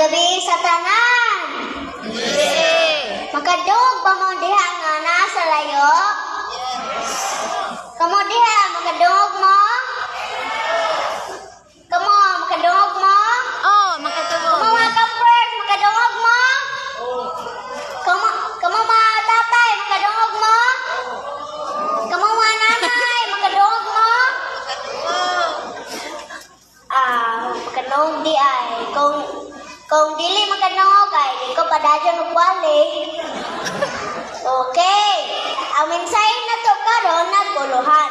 gabi sa tanan. Makadug ba mo diha nga nasa layo? Kamo diha makadug mo? Kamo makadug mo? Oh, makatulog. Kamo mga kapers makadug mo? Kamo mga tatay makadug mo? Kamo mga nanay makadug mo? Makadug di ay kung dili makadug ay di ko padadyon og wali. Okay. Ang mensahe na to karon naguluhan.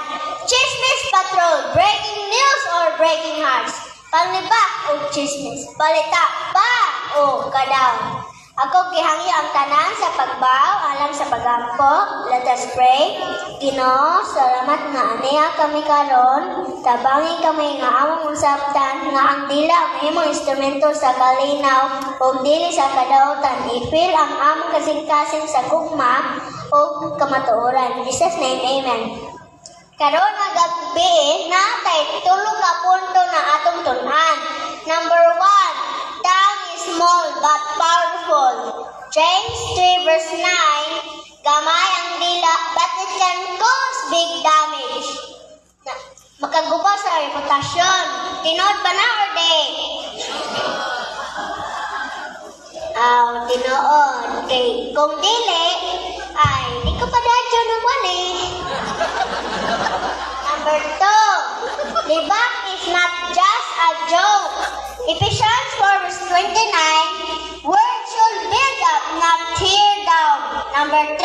Chismis Patrol, breaking news or breaking hearts? Panglibak o chismis? Balita ba o kadaw? Ako gihangyo ang tanan sa pagbaw, alam sa pagampo. Let us pray. Ginoo, salamat nga aniya kami karon. Tabangi kami nga among usabtan nga ang dila mahimong instrumento sa kalinaw ug dili sa kadautan. Ipil ang among kasing-kasing sa gugma ug kamatuoran. In Jesus' name, amen. Karon nga gabi natay tulo ka punto na atong tun-an. Number 1, tongue is small but powerful. James 3 verse 9, gamay ang dila but it can cause big damage. Makaguba sa reputasyon. Tinood ba na or di? Tinood. Okay. Kung dili, ay di ko pa dadyo ng wali. Number 2, libak is not just a joke. Ephesians 4 verse 29, words should build up, not tear down. Number 3,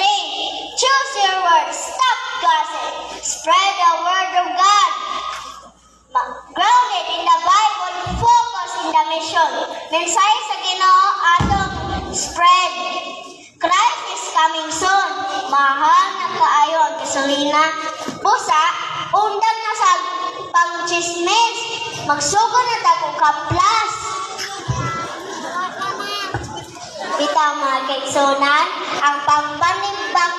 choose your words. Stop gossip. Spread the word of God. Grounded in the Bible, focus in the mission. Mensahe sa Ginoo atong spread. Christ is coming soon. Mahal na kaayo ang gasolina. Busa, undang na sa pang-chismis. Magsugo na tago ka plus. Kita mga kaigsunan, ang pampanimbang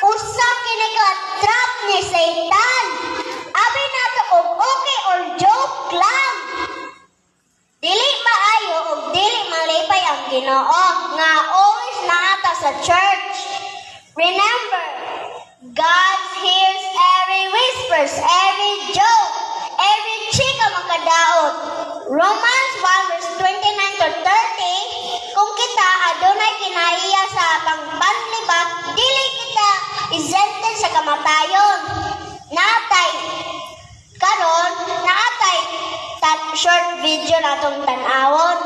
usak kini ka trap ni Satan. Abi na to og okay or joke lang. Dili maayo og dili malipay ang Ginoo nga always naata sa church. Remember, God hears every whispers, every joke, every chika makadaot. Romans 1 verse 29 to 30, kung kita adunay kinaiya sa pangpanlibak, dili kita isentence sa kamatayon. Naatay karon, naatay short video natong tan-awon.